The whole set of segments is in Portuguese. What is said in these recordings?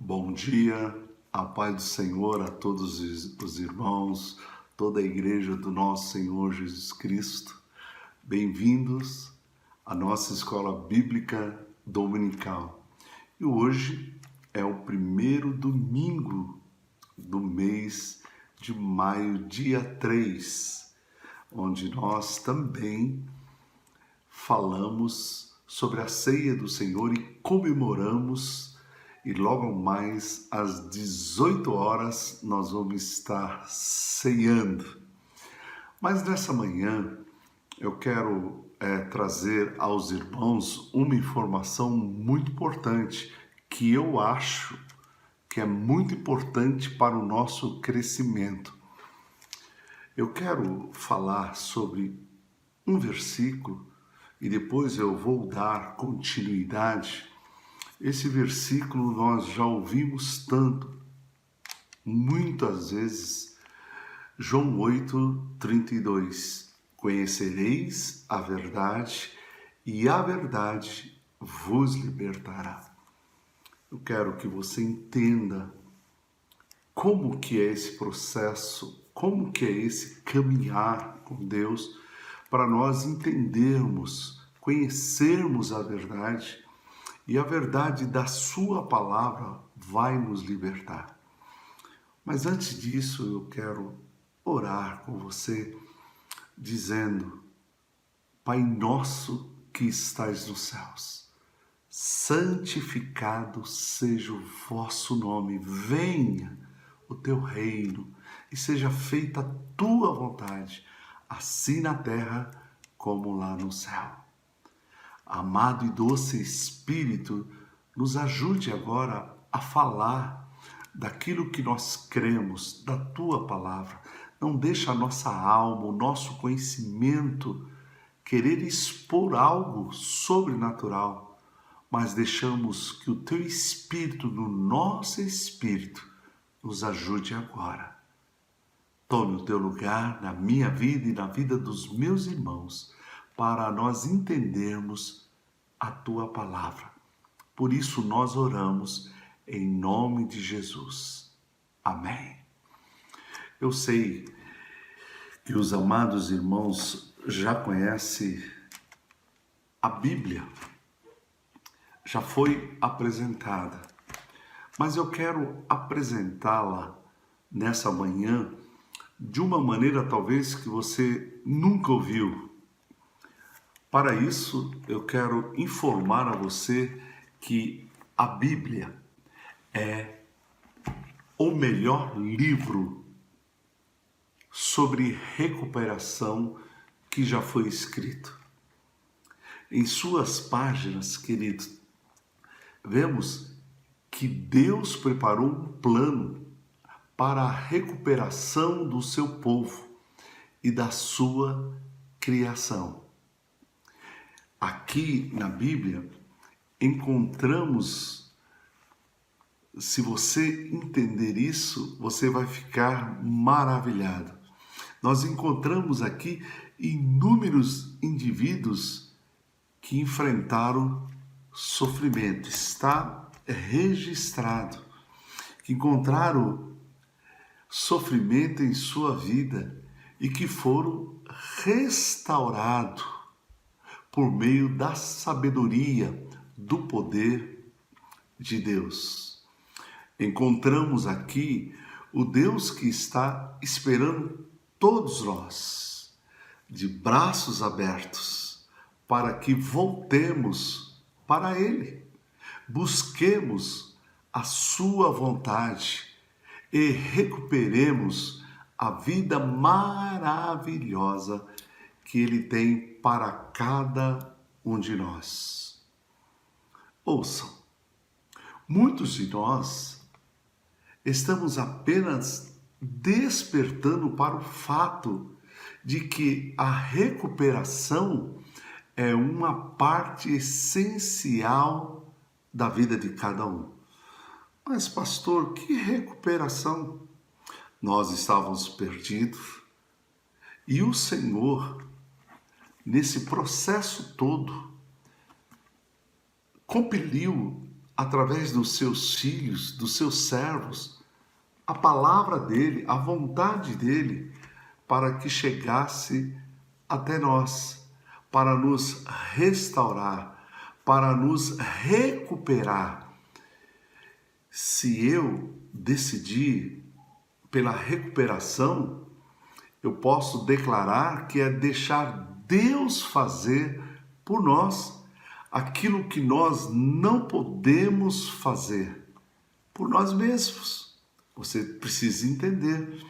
Bom dia, a paz do Senhor a todos os irmãos, toda a igreja do nosso Senhor Jesus Cristo. Bem-vindos à nossa escola bíblica dominical. E hoje é o primeiro domingo do mês de maio, dia 3, onde nós também falamos sobre a ceia do Senhor e comemoramos. E logo mais às 18 horas nós vamos estar ceando. Mas nessa manhã eu quero trazer aos irmãos uma informação muito importante que eu acho que é muito importante para o nosso crescimento. Eu quero falar sobre um versículo e depois eu vou dar continuidade. Esse versículo nós já ouvimos tanto, muitas vezes, João 8:32. Conhecereis a verdade e a verdade vos libertará. Eu quero que você entenda como que é esse processo, como que é esse caminhar com Deus, para nós entendermos, conhecermos a verdade. E a verdade da sua palavra vai nos libertar. Mas antes disso, eu quero orar com você, dizendo: Pai nosso que estais nos céus, santificado seja o vosso nome, venha o teu reino e seja feita a tua vontade, assim na terra como lá no céu. Amado e doce Espírito, nos ajude agora a falar daquilo que nós cremos, da Tua Palavra. Não deixa a nossa alma, o nosso conhecimento querer expor algo sobrenatural, mas deixamos que o Teu Espírito, no nosso Espírito, nos ajude agora. Tome o Teu lugar na minha vida e na vida dos meus irmãos, para nós entendermos a Tua Palavra. Por isso nós oramos em nome de Jesus. Amém. Eu sei que os amados irmãos já conhecem a Bíblia, já foi apresentada, mas eu quero apresentá-la nessa manhã de uma maneira talvez que você nunca ouviu. Para isso, eu quero informar a você que a Bíblia é o melhor livro sobre recuperação que já foi escrito. Em suas páginas, querido, vemos que Deus preparou um plano para a recuperação do seu povo e da sua criação. Aqui na Bíblia encontramos, se você entender isso, você vai ficar maravilhado. Nós encontramos aqui inúmeros indivíduos que enfrentaram sofrimento. Está registrado que encontraram sofrimento em sua vida e que foram restaurados por meio da sabedoria, do poder de Deus. Encontramos aqui o Deus que está esperando todos nós, de braços abertos, para que voltemos para Ele, busquemos a sua vontade e recuperemos a vida maravilhosa que Ele tem para cada um de nós. Ouçam, muitos de nós estamos apenas despertando para o fato de que a recuperação é uma parte essencial da vida de cada um. Mas, pastor, que recuperação? Nós estávamos perdidos e o Senhor, nesse processo todo, compeliu através dos seus filhos, dos seus servos, a palavra dele, a vontade dele, para que chegasse até nós, para nos restaurar, para nos recuperar. Se eu decidir pela recuperação, eu posso declarar que é deixar Deus fazer por nós aquilo que nós não podemos fazer por nós mesmos. Você precisa entender.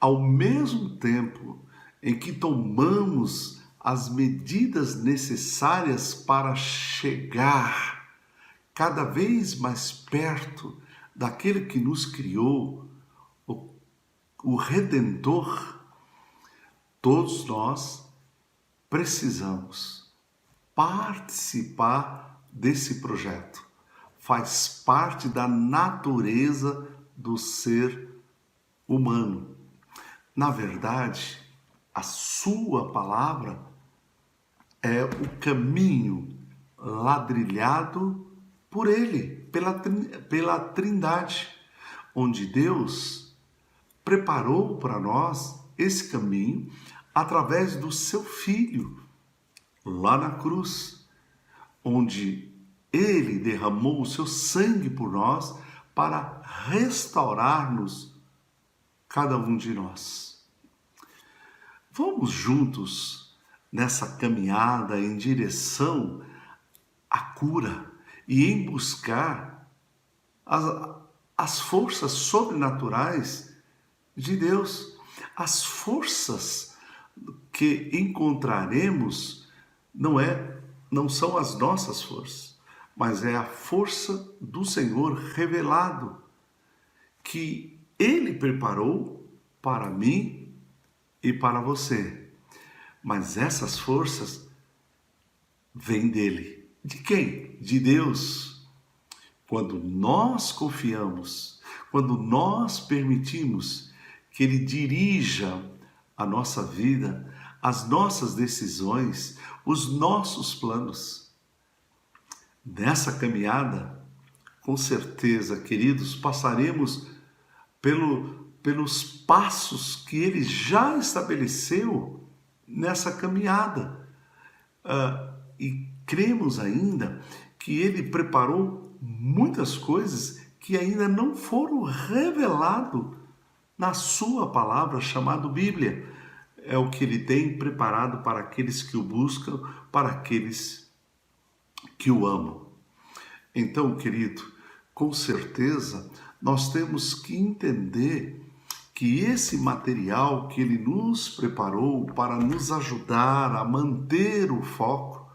Ao mesmo tempo em que tomamos as medidas necessárias para chegar cada vez mais perto daquele que nos criou, o Redentor, todos nós precisamos participar desse projeto. Faz parte da natureza do ser humano. Na verdade, a sua palavra é o caminho ladrilhado por ele, pela Trindade, onde Deus preparou para nós esse caminho através do seu Filho, lá na cruz, onde ele derramou o seu sangue por nós para restaurar-nos, cada um de nós. Vamos juntos nessa caminhada em direção à cura e em buscar as forças sobrenaturais de Deus. As forças que encontraremos não são as nossas forças, mas é a força do Senhor revelado, que Ele preparou para mim e para você. Mas essas forças vêm dele. De quem? De Deus. Quando nós confiamos, quando nós permitimos que Ele dirija a nossa vida, as nossas decisões, os nossos planos. Nessa caminhada, com certeza, queridos, passaremos pelos passos que Ele já estabeleceu nessa caminhada. E cremos ainda que Ele preparou muitas coisas que ainda não foram reveladas na sua palavra, chamada Bíblia. É o que Ele tem preparado para aqueles que o buscam, para aqueles que o amam. Então, querido, com certeza, nós temos que entender que esse material que Ele nos preparou para nos ajudar a manter o foco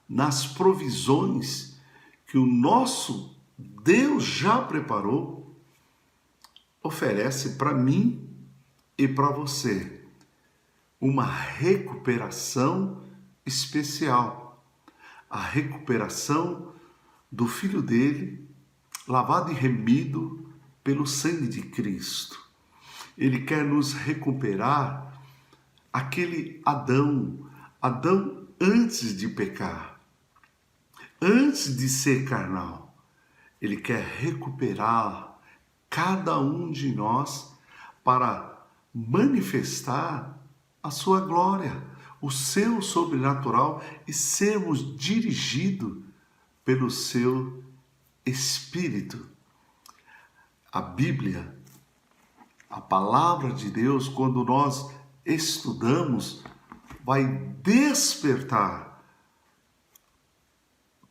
nas provisões que o nosso Deus já preparou, oferece para mim e para você uma recuperação especial. A recuperação do Filho dele, lavado e remido pelo sangue de Cristo. Ele quer nos recuperar aquele Adão antes de pecar, antes de ser carnal. Ele quer recuperar cada um de nós para manifestar a sua glória, o seu sobrenatural e sermos dirigidos pelo seu Espírito. A Bíblia, a palavra de Deus, quando nós estudamos, vai despertar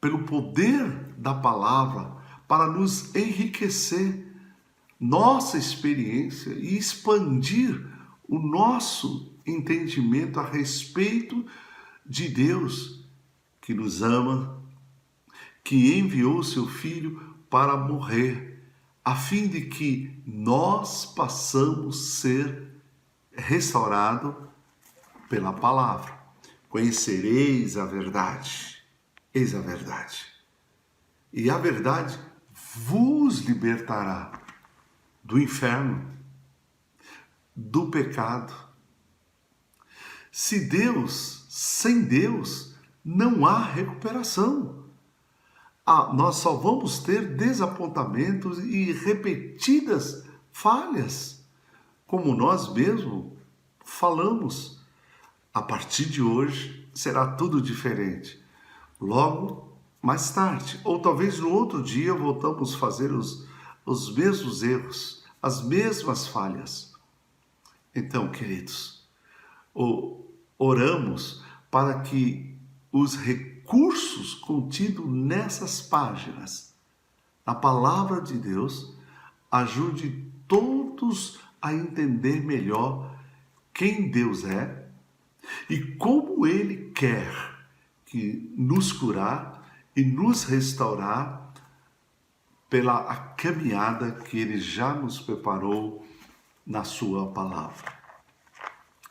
pelo poder da palavra para nos enriquecer nossa experiência e expandir o nosso entendimento a respeito de Deus que nos ama, que enviou seu Filho para morrer, a fim de que nós possamos ser restaurados pela palavra. Conhecereis a verdade, eis a verdade. E a verdade vos libertará do inferno, do pecado. Sem Deus, não há recuperação. nós só vamos ter desapontamentos e repetidas falhas, como nós mesmos falamos. A partir de hoje será tudo diferente. Logo, mais tarde, ou talvez no outro dia, voltamos a fazer os mesmos erros, as mesmas falhas. Então, queridos, oramos para que os recursos contidos nessas páginas, na palavra de Deus, ajude todos a entender melhor quem Deus é e como Ele quer que nos curar e nos restaurar pela caminhada que Ele já nos preparou na sua palavra.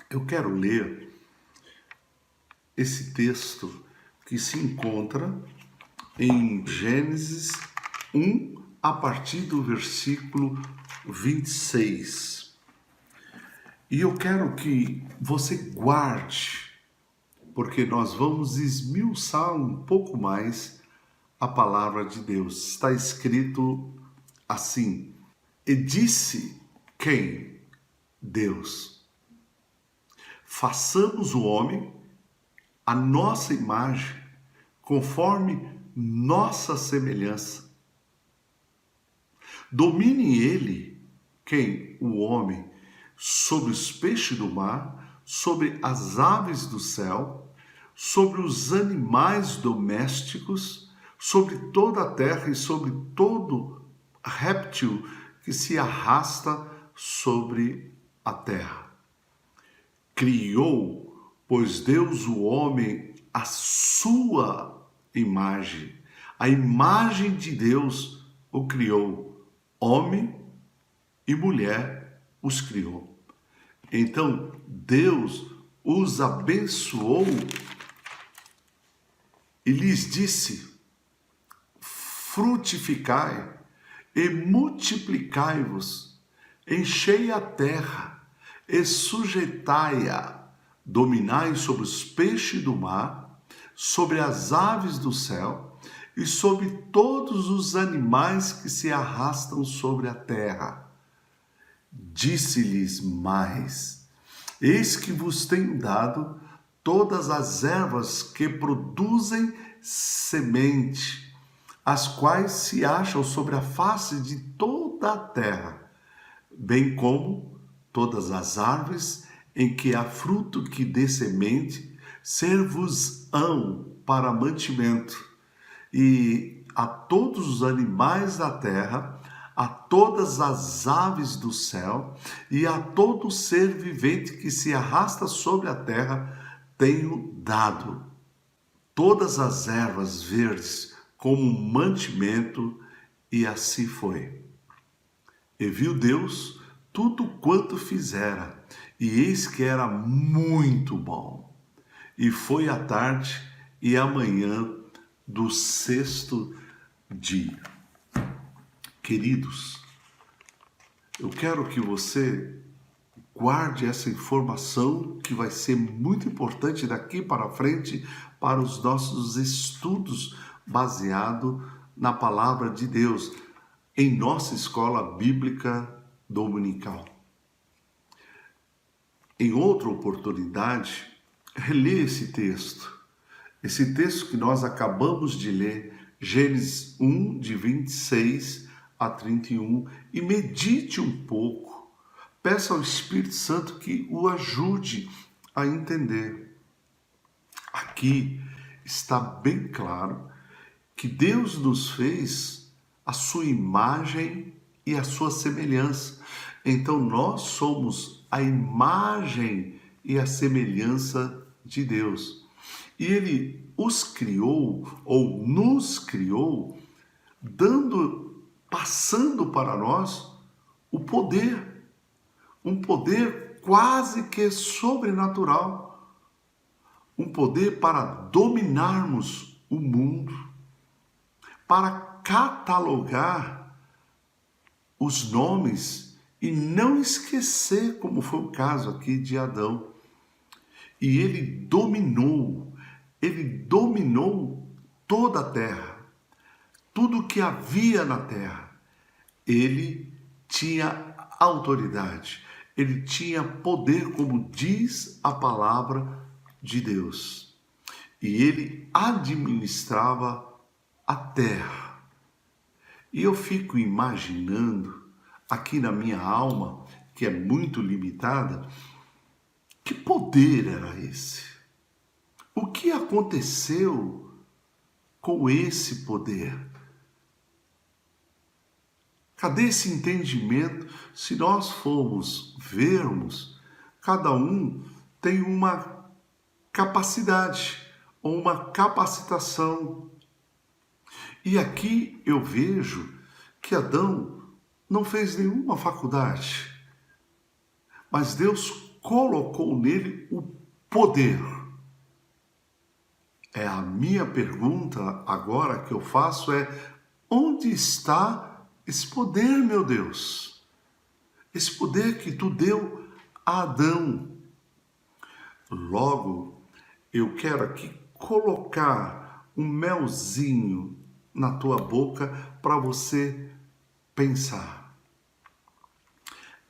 Eu quero ler esse texto que se encontra em Gênesis 1, a partir do versículo 26. E eu quero que você guarde, porque nós vamos esmiuçar um pouco mais a palavra de Deus. Está escrito assim: e disse quem? Deus. Façamos o homem a nossa imagem, conforme nossa semelhança. Domine ele, quem? O homem, sobre os peixes do mar, sobre as aves do céu, sobre os animais domésticos, sobre toda a terra e sobre todo réptil que se arrasta sobre a terra. Criou, pois Deus o homem à sua imagem. A imagem de Deus o criou. Homem e mulher os criou. Então, Deus os abençoou e lhes disse: frutificai e multiplicai-vos, enchei a terra e sujeitai-a, dominai sobre os peixes do mar, sobre as aves do céu e sobre todos os animais que se arrastam sobre a terra. Disse-lhes mais: eis que vos tenho dado todas as ervas que produzem semente, as quais se acham sobre a face de toda a terra, bem como todas as árvores em que há fruto que dê semente, ser-vos-ão para mantimento, e a todos os animais da terra, a todas as aves do céu, e a todo ser vivente que se arrasta sobre a terra, tenho dado todas as ervas verdes como mantimento, e assim foi. E viu Deus tudo quanto fizera, e eis que era muito bom. E foi a tarde e a manhã do sexto dia. Queridos, eu quero que você guarde essa informação que vai ser muito importante daqui para frente para os nossos estudos baseado na palavra de Deus em nossa escola bíblica dominical. Em outra oportunidade, relê esse texto que nós acabamos de ler, Gênesis 1, de 26 a 31, e medite um pouco. Peça ao Espírito Santo que o ajude a entender. Aqui está bem claro que Deus nos fez a sua imagem e a sua semelhança. Então nós somos a imagem e a semelhança de Deus. E Ele os criou, ou nos criou, passando para nós o poder, um poder quase que sobrenatural, um poder para dominarmos o mundo, para catalogar os nomes e não esquecer, como foi o caso aqui de Adão. E ele dominou toda a terra. tudo que havia na terra. Ele tinha autoridade, ele tinha poder, como diz a palavra de Deus. E ele administrava a terra. E eu fico imaginando, aqui na minha alma, que é muito limitada, que poder era esse? O que aconteceu com esse poder? Cadê esse entendimento? Se nós formos vermos, cada um tem uma capacidade ou uma capacitação. E aqui eu vejo que Adão não fez nenhuma faculdade, mas Deus colocou nele o poder. É a minha pergunta agora que eu faço onde está esse poder, meu Deus? Esse poder que tu deu a Adão. Logo, eu quero aqui colocar um melzinho na tua boca para você pensar.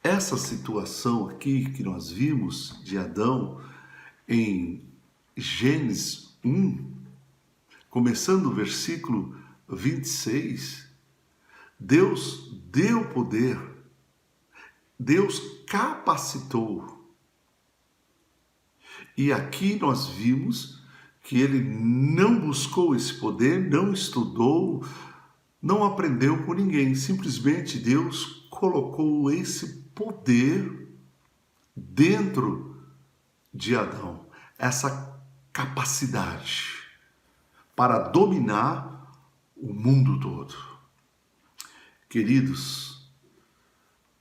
Essa situação aqui que nós vimos de Adão em Gênesis 1, começando o versículo 26, Deus deu poder, Deus capacitou. E aqui nós vimos que ele não buscou esse poder, não estudou, não aprendeu com ninguém. Simplesmente Deus colocou esse poder dentro de Adão, essa capacidade para dominar o mundo todo. Queridos,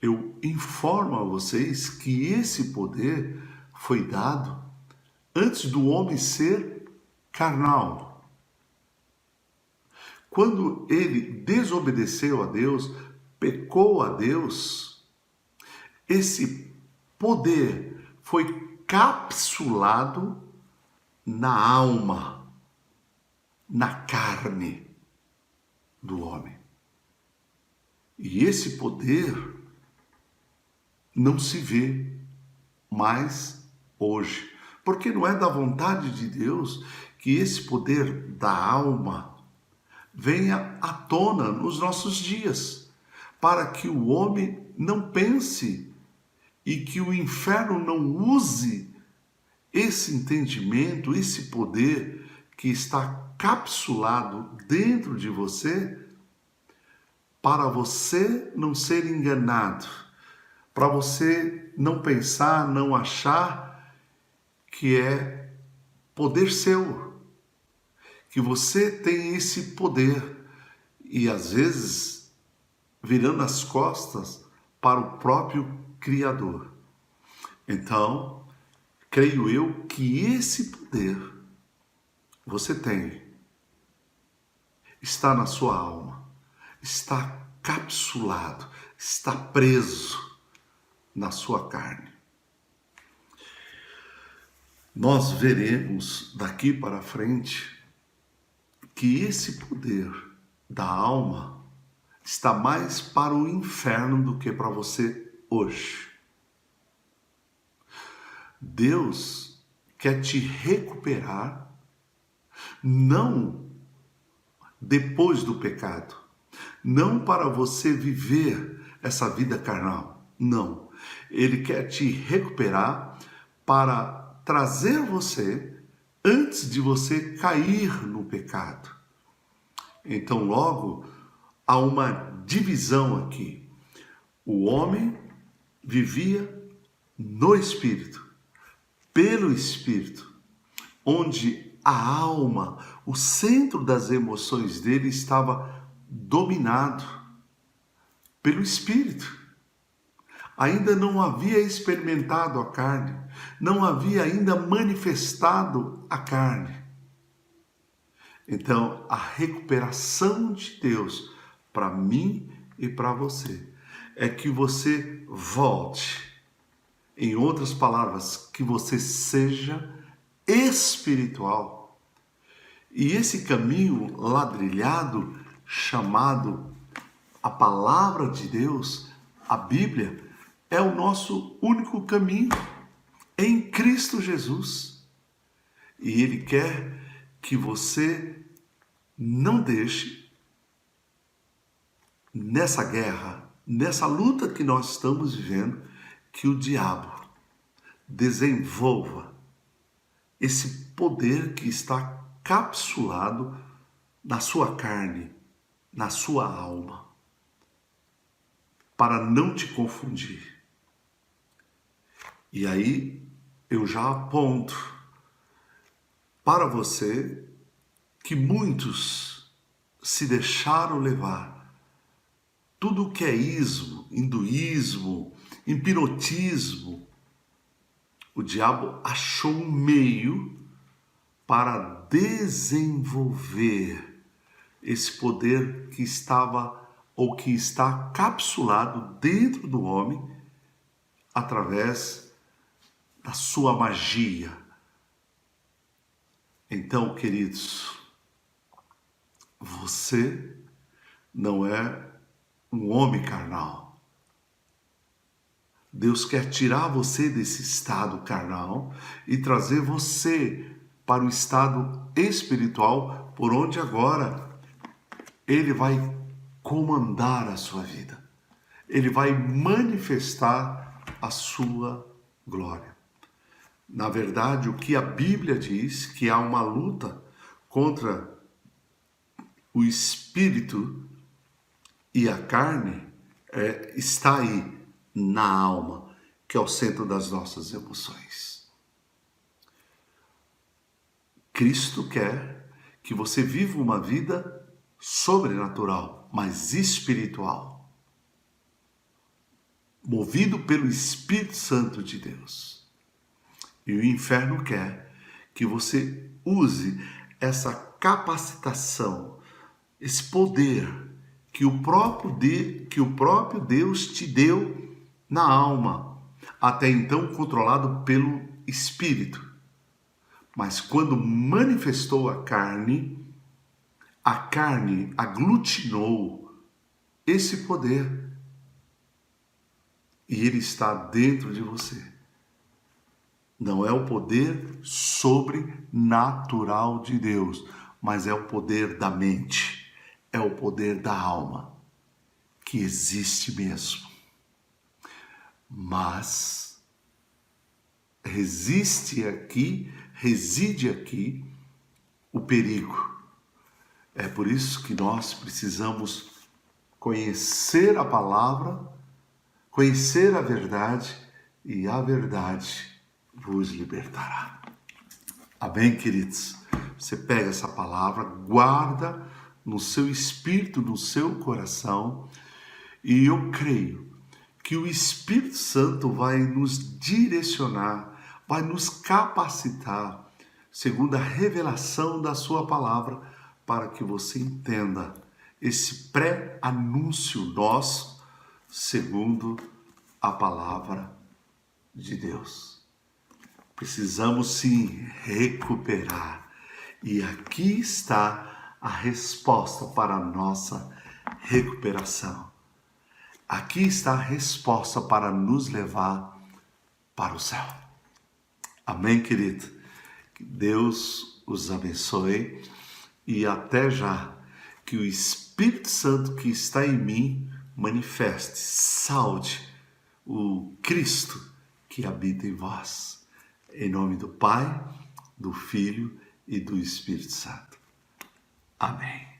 eu informo a vocês que esse poder foi dado antes do homem ser carnal. Quando ele desobedeceu a Deus, pecou a Deus, esse poder foi capsulado na alma, na carne do homem. E esse poder não se vê mais hoje, porque não é da vontade de Deus que esse poder da alma venha à tona nos nossos dias, para que o homem não pense e que o inferno não use esse entendimento, esse poder que está capsulado dentro de você, para você não ser enganado, para você não pensar, não achar que é poder seu, que você tem esse poder e às vezes virando as costas para o próprio Criador. Então, creio eu que esse poder você tem, está na sua alma, está capsulado, está preso na sua carne. Nós veremos daqui para frente que esse poder da alma está mais para o inferno do que para você hoje. Deus quer te recuperar, não depois do pecado, não para você viver essa vida carnal, não. Ele quer te recuperar para trazer você antes de você cair no pecado. Então, logo, há uma divisão aqui. O homem vivia no Espírito, pelo Espírito, onde a alma, o centro das emoções dele estava dominado pelo Espírito. Ainda não havia experimentado a carne, não havia ainda manifestado a carne. Então, a recuperação de Deus para mim e para você é que você volte. Em outras palavras, que você seja espiritual. E esse caminho ladrilhado chamado a palavra de Deus, a Bíblia, é o nosso único caminho em Cristo Jesus. E Ele quer que você não deixe nessa guerra, nessa luta que nós estamos vivendo, que o diabo desenvolva esse poder que está capsulado na sua carne, na sua alma, para não te confundir. E aí eu já aponto para você que muitos se deixaram levar. Tudo que é ismo, hinduísmo, hipnotismo, o diabo achou um meio para desenvolver esse poder que estava ou que está capsulado dentro do homem através da sua magia. Então, queridos, você não é um homem carnal. Deus quer tirar você desse estado carnal e trazer você para o estado espiritual, por onde agora Ele vai comandar a sua vida. Ele vai manifestar a sua glória. Na verdade, o que a Bíblia diz, que há uma luta contra o espírito e a carne, está aí na alma, que é o centro das nossas emoções. Cristo quer que você viva uma vida sobrenatural, mas espiritual, movido pelo Espírito Santo de Deus. E o inferno quer que você use essa capacitação, esse poder que o próprio Deus te deu na alma, até então controlado pelo Espírito. Mas quando manifestou a carne aglutinou esse poder e ele está dentro de você. Não é o poder sobrenatural de Deus, mas é o poder da mente, é o poder da alma, que existe mesmo. Mas reside aqui o perigo. É por isso que nós precisamos conhecer a palavra, conhecer a verdade, e a verdade vos libertará. Amém, queridos? Você pega essa palavra, guarda no seu espírito, no seu coração, e eu creio que o Espírito Santo vai nos direcionar, vai nos capacitar, segundo a revelação da sua palavra, para que você entenda esse pré-anúncio nosso, segundo a palavra de Deus. Precisamos sim recuperar. E aqui está a resposta para a nossa recuperação. Aqui está a resposta para nos levar para o céu. Amém, querido? Que Deus os abençoe e até já. Que o Espírito Santo que está em mim manifeste, salde o Cristo que habita em vós. Em nome do Pai, do Filho e do Espírito Santo. Amém.